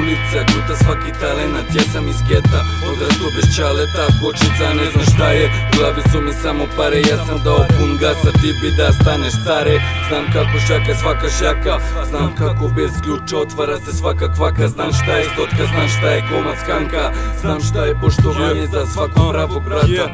ulica, guta svaki talenat. Ja sam iz geta, odrastao bez čaleta, kočnica, ne znam šta je, u glavi su mi samo pare. Ja sam dao pun gasa, ti bi da staneš care. Znam kako šaka svaka šaka, znam kako bez ključa otvara se svaka kvaka. Znam šta je stotka, znam šta je komad skanka, znam šta je poštovanje za svakog pravog brata.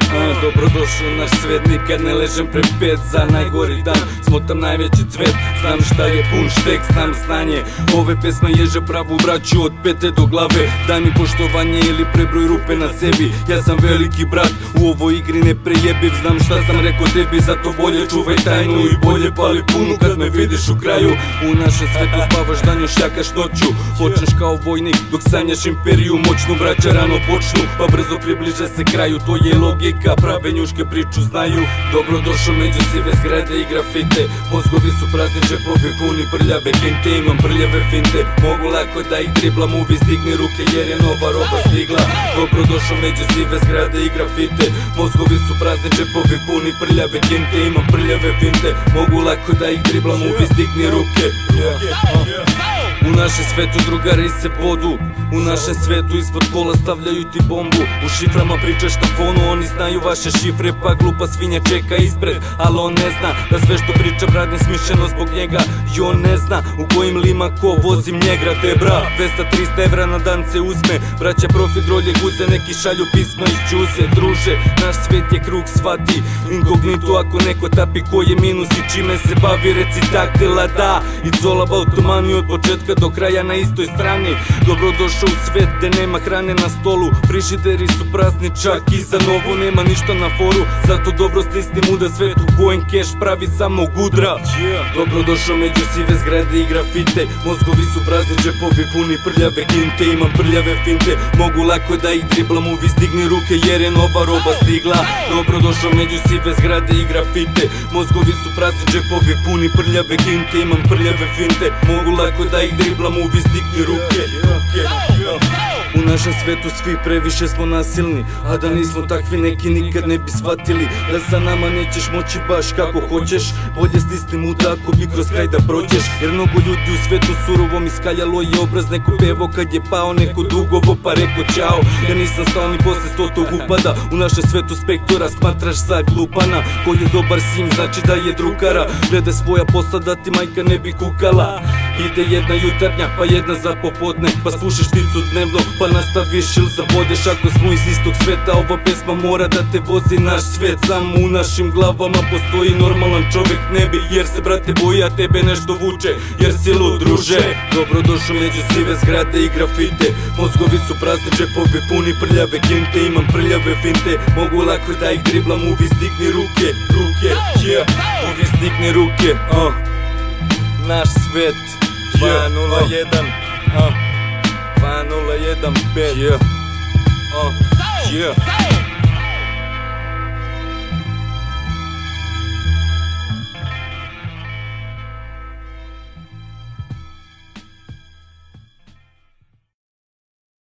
Dobrodošli u naš svet, nikad ne ležem pre pet. Za najgori dan smotam najveći cvet. Znam šta je pun štek, znam znanje. Ove pesme ježe pravu braću od pete do glave. Daj mi poštovanje ili prebroj rupe na sebi. Ja sam veliki brat, u ovoj igri ne prejebiv. Znam šta sam rekao tebi, zato bolje čuvaj tajnu i bolje pali punu kad me vidiš u kraju. U našem svetu spavaš danju, šljakaš noću. Počneš kao vojnik dok sanjaš imperiju moćnu. Braća rano počnu pa brzo približe se kraju. To je logika, prave njuške priču znaju. Dobrodošao među sive zgrade i grafite. Mozgovi su prazni, džepovi puni prljave kinte. Imam prljave finte, mogu lako da ih driblam. Uvis digne ruke jer je nova roba stigla. Dobrodošao među sive zgrade i grafite. Mozgovi su prazni, džepovi puni prljave kinte. Imam prljave finte, mogu lako da ih driblam. Uvis digne ruke. U našem svetu drugari se bodu, u našem svetu ispod kola stavljaju ti bombu. U šiframa pričaš na fonu, oni znaju vaše šifre, pa glupa svinja čeka ispred. Ali on ne zna da sve što priča brat ne smišljeno zbog njega. I on ne zna u kojim lima ko vozim njegra. Te bra, 200-300 evra na dan se uzme. Braća profi drolje guze, neki šalju pisma iz čuze. Druže, naš svet je krug, shvati inkognito ako neko tapi ko je minus i čime se bavi. Reci taktila da, it's all about the money od početka do kraja na istoj strani. Dobrodošao u svet gde nema hrane na stolu. Frižideri su prazni, čak i za novo nema ništa na foru. Zato dobro stisni muda, svet u kojem keš pravi samo gudra. Dobrodošao među sive zgrade i grafite. Mozgovi su prazni, džepovi puni prljave kinte. Imam prljave finte, mogu lako da ih driblam. Uvis digni ruke jer je nova roba stigla. Dobrodošao među sive zgrade i grafite. Mozgovi su prazni, džepovi puni prljave kinte. Imam prljave finte, mogu lako da ih driblam. Uvis digni ruke. U našem svetu svi previše smo nasilni, a da nismo takvi neki nikad ne bi shvatili da sa nama nećeš moći baš kako hoćeš. Bolje stisni muda ako bi kroz kraj da prođeš, jer mnogo ljudi u svetu surovo mi skaljalo je obraz. Neko pevo kad je pao, neko dugovo pa reko ćao. Ja nisam stao ni posle 100 upada. U našem svetu spektora smatraš za glupana. Ko je dobar sim znači da je drugara. Gledaj svoja posla da ti majka ne bi kukala. Ide jedna jutarnja pa jedna za popodne, pa slušaš ticu dnevno pa nastaviš ili zabodeš. Ako smo iz istog sveta ova pesma mora da te vozi naš svet. Samo u našim glavama postoji normalan čovjek ne bi, jer se brate boji a tebe nešto vuče, jer si lud druže. Dobrodošao među sive zgrade i grafite. Mozgovi su prazni, džepovi puni prljave kinte. Imam prljave finte, mogu lako da ih driblam. Uvis digni ruke, uvis digni ruke. Naš svet 201 201 5